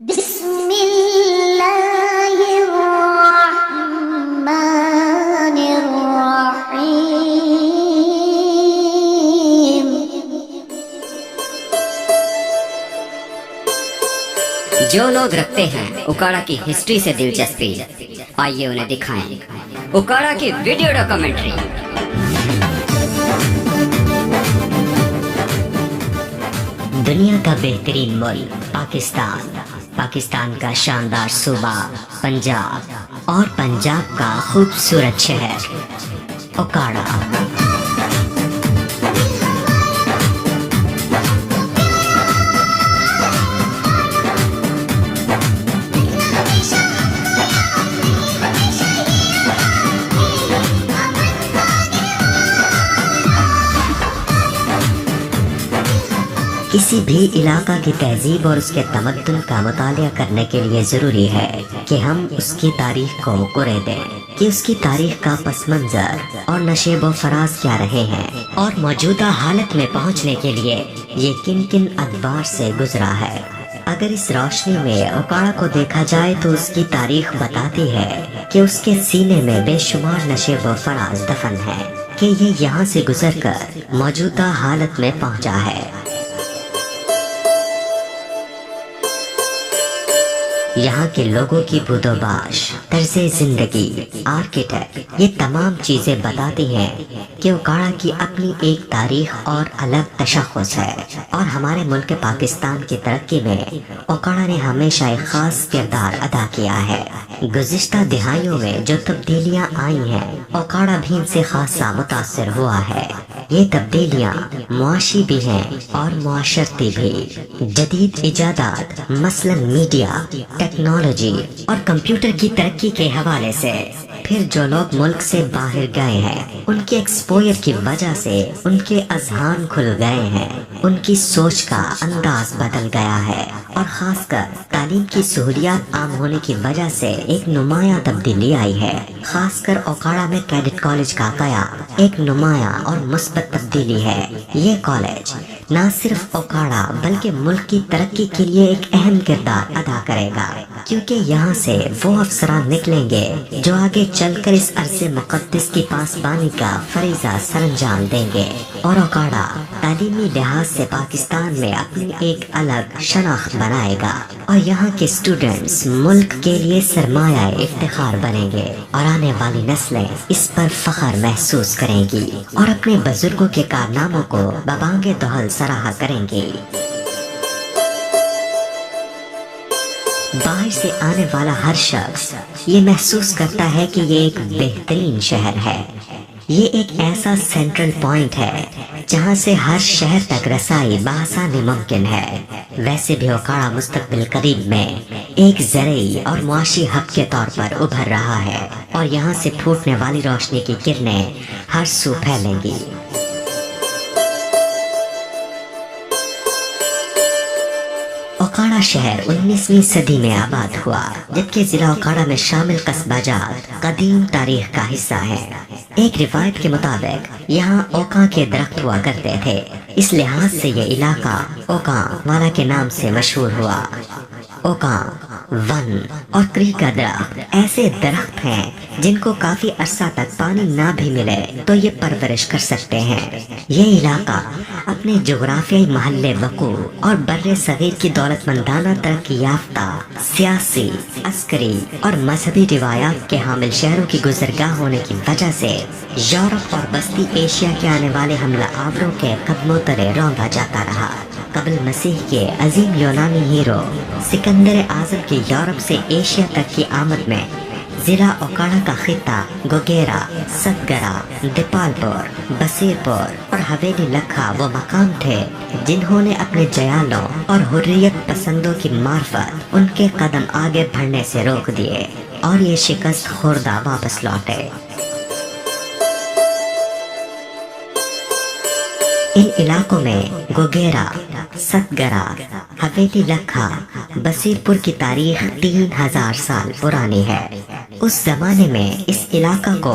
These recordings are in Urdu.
بسم اللہ الرحمن الرحیم۔ جو لوگ رکھتے ہیں اوکاڑا کی ہسٹری سے دلچسپی، آئیے انہیں دکھائیں اوکاڑا کی ویڈیو ڈاکومنٹری۔ دنیا کا بہترین ملک پاکستان کا شاندار صوبہ پنجاب اور پنجاب کا خوبصورت شہر اوکاڑا۔ کسی بھی علاقہ کی تہذیب اور اس کے تمدن کا مطالعہ کرنے کے لیے ضروری ہے کہ ہم اس کی تاریخ کو قرے دیں کہ اس کی تاریخ کا پس منظر اور نشیب و فراز کیا رہے ہیں اور موجودہ حالت میں پہنچنے کے لیے یہ کن کن ادوار سے گزرا ہے۔ اگر اس روشنی میں اوکاڑا کو دیکھا جائے تو اس کی تاریخ بتاتی ہے کہ اس کے سینے میں بے شمار نشیب و فراز دفن ہے کہ یہ یہاں سے گزر کر موجودہ حالت میں پہنچا ہے۔ یہاں کے لوگوں کی بود و باش، طرز زندگی، آرکیٹیکٹ، یہ تمام چیزیں بتاتی ہیں کہ اوکاڑا کی اپنی ایک تاریخ اور الگ تشخص ہے، اور ہمارے ملک پاکستان کی ترقی میں اوکاڑا نے ہمیشہ ایک خاص کردار ادا کیا ہے۔ گزشتہ دہائیوں میں جو تبدیلیاں آئی ہیں اوکاڑا بھی ان سے خاصا متاثر ہوا ہے۔ یہ تبدیلیاں معاشی بھی ہیں اور معاشرتی بھی۔ جدید ایجادات مثلا میڈیا، ٹیکنالوجی اور کمپیوٹر کی ترقی کے حوالے سے، پھر جو لوگ ملک سے باہر گئے ہیں ان کے ایکسپوئر کی وجہ سے ان کے اذہان کھل گئے ہیں، ان کی سوچ کا انداز بدل گیا ہے، اور خاص کر تعلیم کی سہولیات عام ہونے کی وجہ سے ایک نمایاں تبدیلی آئی ہے۔ خاص کر اوکاڑا میں کیڈٹ کالج کا قیام ایک نمایاں اور مثبت تبدیلی ہے۔ یہ کالج نہ صرف اوکاڑا بلکہ ملک کی ترقی کے لیے ایک اہم کردار ادا کرے گا، کیونکہ یہاں سے وہ افسران نکلیں گے جو آگے چل کر اس عرص مقدس کی پاسبانی کا فریضہ سرانجام دیں گے، اور اوکاڑا تعلیمی لحاظ سے پاکستان میں اپنی ایک الگ شناخت بنائے گا، اور یہاں کے اسٹوڈنٹس ملک کے لیے سرمایہ افتخار بنیں گے، اور آنے والی نسلیں اس پر فخر محسوس کریں گی اور اپنے بزرگوں کے کارناموں کو ببانگ دہل سراہا کریں گی۔ باہر سے آنے والا ہر شخص یہ محسوس کرتا ہے کہ یہ ایک بہترین شہر ہے۔ یہ ایک ایسا سینٹرل پوائنٹ ہے جہاں سے ہر شہر تک رسائی بآسانی ممکن ہے۔ ویسے بھی اوکاڑا مستقبل قریب میں ایک زرعی اور معاشی ہب کے طور پر ابھر رہا ہے، اور یہاں سے پھوٹنے والی روشنی کی کرنیں ہر سو پھیلیں گی۔ اوکاڑا شہر 19ویں صدی میں آباد ہوا، جبکہ ضلع اوکاڑا میں شامل قصبہ جات قدیم تاریخ کا حصہ ہے۔ ایک روایت کے مطابق یہاں اوکاں کے درخت ہوا کرتے تھے، اس لحاظ سے یہ علاقہ اوکاں والا کے نام سے مشہور ہوا۔ اوکاں، ون اور کری کا درخت ایسے درخت ہیں جن کو کافی عرصہ تک پانی نہ بھی ملے تو یہ پرورش کر سکتے ہیں۔ یہ علاقہ اپنے جغرافیائی محل وقوع اور بر صغیر کی دولت مندانہ ترقی یافتہ سیاسی، عسکری اور مذہبی روایات کے حامل شہروں کی گزرگاہ ہونے کی وجہ سے یورپ اور وسطی ایشیا کے آنے والے حملہ آوروں کے قدموں تلے روندا جاتا رہا۔ قبل مسیح کے عظیم یونانی ہیرو سکندر اعظم کی یورپ سے ایشیا تک کی آمد میں ضلع اوکاڑا کا خطہ گوگیرا، ستگرا، دیپال پور، بصیر پور اور حویلی لکھا وہ مقام تھے جنہوں نے اپنے جیالوں اور حریت پسندوں کی معرفت ان کے قدم آگے بڑھنے سے روک دیے، اور یہ شکست خوردہ واپس لوٹے۔ ان علاقوں میں گوگیرا، ستگرا، حویلی لکھا، بصیر پور کی تاریخ 3000 سال پرانی ہے۔ اس زمانے میں اس علاقہ کو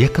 1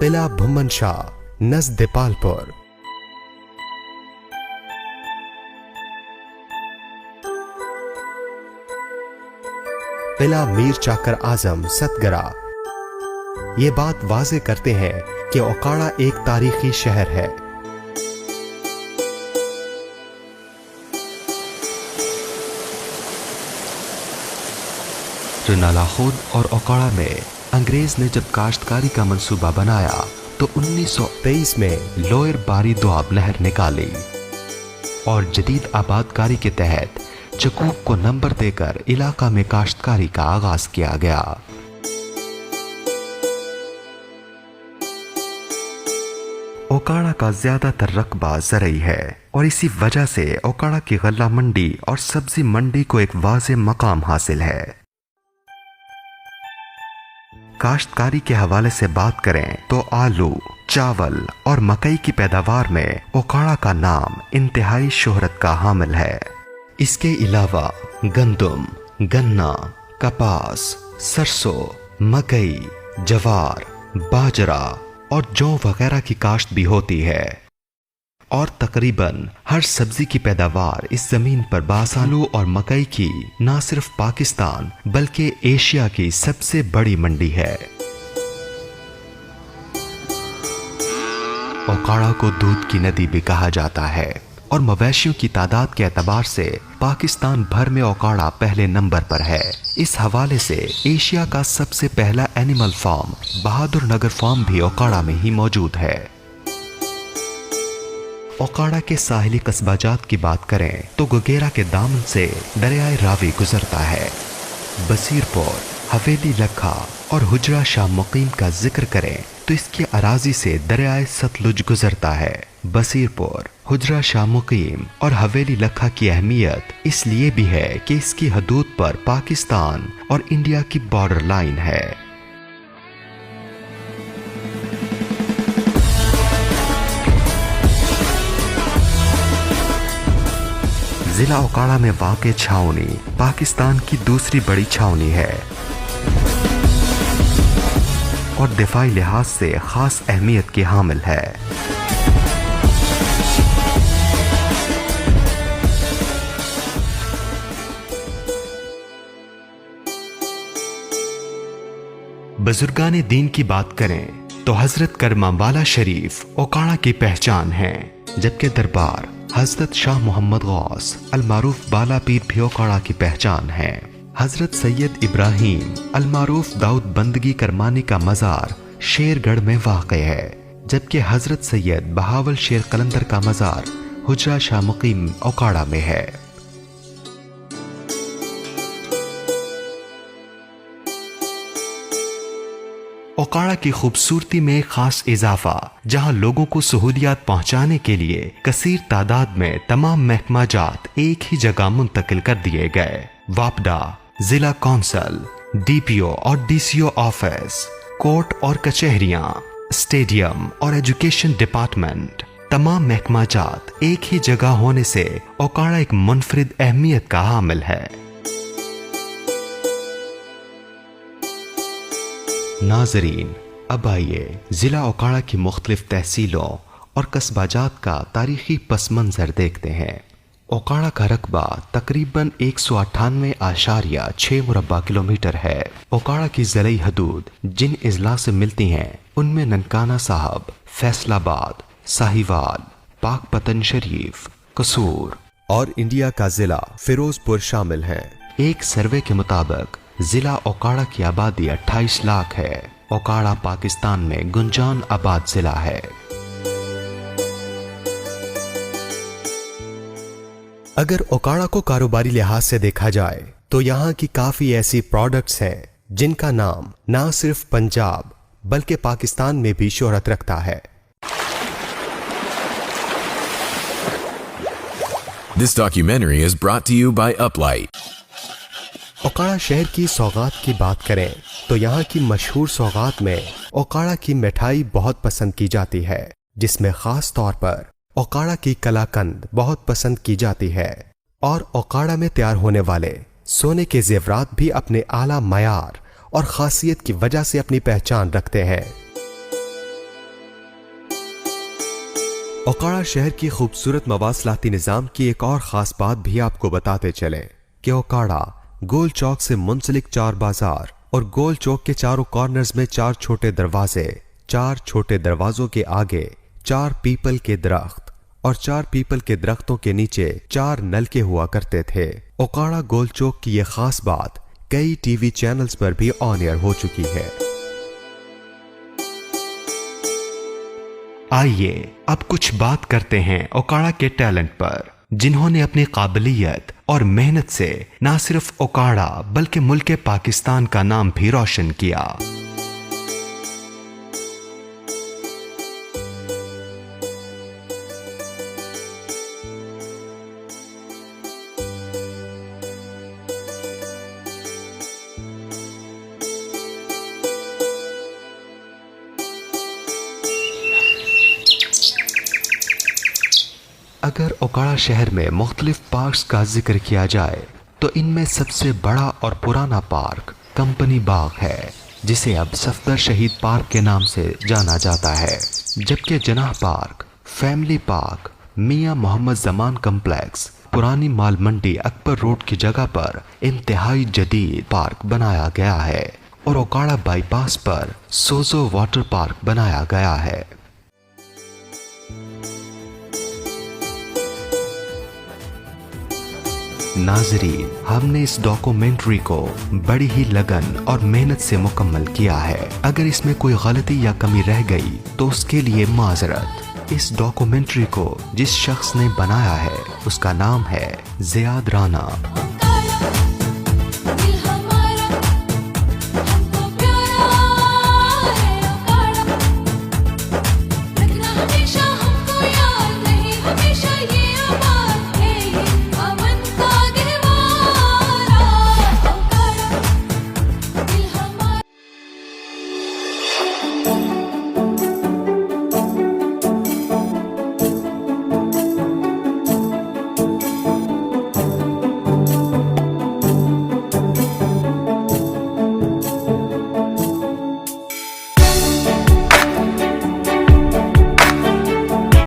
قلعہ بھومن شاہ نزد دیپالپور، قلعہ میر چاکر اعظم ستگرا یہ بات واضح کرتے ہیں کہ اوکاڑا ایک تاریخی شہر ہے۔ رنالا خود اور اوکاڑا میں انگریز نے جب کاشتکاری کا منصوبہ بنایا تو 1923 میں لوئر باری دواب نہر نکالی اور جدید آبادکاری کے تحت چکوک کو نمبر دے کر علاقہ میں کاشتکاری کا آغاز کیا گیا۔ اوکاڑا کا زیادہ تر رقبہ زرعی ہے اور اسی وجہ سے اوکاڑا کی غلہ منڈی اور سبزی منڈی کو ایک واضح مقام حاصل ہے۔ کاشتکاری کے حوالے سے بات کریں تو آلو، چاول اور مکئی کی پیداوار میں اوکاڑا کا نام انتہائی شہرت کا حامل ہے۔ اس کے علاوہ گندم، گنا، کپاس، سرسوں، مکئی، جوار، باجرا اور جو وغیرہ کی کاشت بھی ہوتی ہے، اور تقریباً ہر سبزی کی پیداوار اس زمین پر آلو اور مکئی کی نہ صرف پاکستان بلکہ ایشیا کی سب سے بڑی منڈی ہے۔ اوکاڑا کو دودھ کی ندی بھی کہا جاتا ہے اور مویشیوں کی تعداد کے اعتبار سے پاکستان بھر میں اوکاڑا پہلے نمبر پر ہے۔ اس حوالے سے ایشیا کا سب سے پہلا اینیمل فارم بہادر نگر فارم بھی اوکاڑا میں ہی موجود ہے۔ اوکاڑا کے ساحلی قصبہ جات کی بات کریں تو گوگیرا کے دامن سے دریائے راوی گزرتا ہے۔ بصیر پور، حویلی لکھا اور حجرہ شاہ مقیم کا ذکر کریں تو اس کی اراضی سے دریائے ستلج گزرتا ہے۔ بصیر پور، حجرہ شاہ مقیم اور حویلی لکھا کی اہمیت اس لیے بھی ہے کہ اس کی حدود پر پاکستان اور انڈیا کی بارڈر لائن ہے۔ ضلع اوکاڑا میں واقع چھاؤنی پاکستان کی دوسری بڑی چھاؤنی ہے اور دفاعی لحاظ سے خاص اہمیت کی حامل ہے۔ بزرگان دین کی بات کریں تو حضرت کرما والا شریف اوکاڑا کی پہچان ہے، جبکہ دربار حضرت شاہ محمد غوث المعروف بالا پیر بھی اوکاڑا کی پہچان ہے۔ حضرت سید ابراہیم المعروف داؤد بندگی کرمانی کا مزار شیر گڑھ میں واقع ہے، جبکہ حضرت سید بہاول شیر قلندر کا مزار حجرہ شاہ مقیم اوکاڑا میں ہے۔ اوکاڑا کی خوبصورتی میں خاص اضافہ جہاں لوگوں کو سہولیات پہنچانے کے لیے کثیر تعداد میں تمام محکمہ جات ایک ہی جگہ منتقل کر دیے گئے۔ واپڈا، ضلع کونسل، ڈی پی او اور D C O office, court اور کچہریاں، اسٹیڈیم اور ایجوکیشن ڈپارٹمنٹ، تمام محکمہ جات ایک ہی جگہ ہونے سے اوکاڑا ایک منفرد اہمیت کا حامل ہے۔ ناظرین، اب آئیے ضلع اوکاڑا کی مختلف تحصیلوں اور قصبہ جات کا تاریخی پس منظر دیکھتے ہیں۔ اوکاڑا کا رقبہ تقریباً 198.6 مربع کلومیٹر ہے۔ اوکاڑا کی زرعی حدود جن اضلاع سے ملتی ہیں ان میں ننکانہ صاحب، فیصل آباد، ساہیوال، پاک پتن شریف، قصور اور انڈیا کا ضلع فیروز پور شامل ہیں۔ ایک سروے کے مطابق ضلع اوکاڑا کی آبادی 28 لاکھ ہے۔ اوکاڑا پاکستان میں گنجان آباد ضلع ہے۔ اگر اوکاڑا کو کاروباری لحاظ سے دیکھا جائے تو یہاں کی کافی ایسی پروڈکٹس ہیں جن کا نام نہ صرف پنجاب بلکہ پاکستان میں بھی شہرت رکھتا ہے۔ This documentary is brought to you by Uplight. Okara شہر کی سوغات کی بات کریں تو یہاں کی مشہور سوغات میں اوکاڑا کی مٹھائی بہت پسند کی جاتی ہے، جس میں خاص طور پر اوکاڑا کی کلاکند بہت پسند کی جاتی ہے، اور اوکاڑا میں تیار ہونے والے سونے کے زیورات بھی اپنے اعلیٰ معیار اور خاصیت کی وجہ سے اپنی پہچان رکھتے ہیں۔ اوکاڑا شہر کی خوبصورت مواصلاتی نظام کی ایک اور خاص بات بھی آپ کو بتاتے چلیں کہ اوکاڑا گول چوک سے منسلک 4 بازار اور گول چوک کے چاروں کارنرز میں 4 چھوٹے دروازے، 4 چھوٹے دروازوں کے آگے 4 پیپل کے درخت اور 4 پیپل کے درختوں کے نیچے 4 نلکے ہوا کرتے تھے۔ اوکاڑا گول چوک کی یہ خاص بات کئی ٹی وی چینلز پر بھی آن ایئر ہو چکی ہے۔ آئیے اب کچھ بات کرتے ہیں اوکاڑا کے ٹیلنٹ پر، جنہوں نے اپنی قابلیت اور محنت سے نہ صرف اوکاڑا بلکہ ملک پاکستان کا نام بھی روشن کیا۔ اگر اوکاڑا شہر میں مختلف پارکس کا ذکر کیا جائے تو ان میں سب سے بڑا اور پرانا پارک کمپنی باغ ہے، جسے اب صفدر شہید پارک کے نام سے جانا جاتا ہے، جبکہ جناح پارک، فیملی پارک، میاں محمد زمان کمپلیکس، پرانی مال منڈی اکبر روڈ کی جگہ پر انتہائی جدید پارک بنایا گیا ہے، اور اوکاڑا بائی پاس پر سوزو واٹر پارک بنایا گیا ہے۔ ناظرین، ہم نے اس ڈاکومنٹری کو بڑی ہی لگن اور محنت سے مکمل کیا ہے۔ اگر اس میں کوئی غلطی یا کمی رہ گئی تو اس کے لیے معذرت۔ اس ڈاکومنٹری کو جس شخص نے بنایا ہے اس کا نام ہے زیاد رانا۔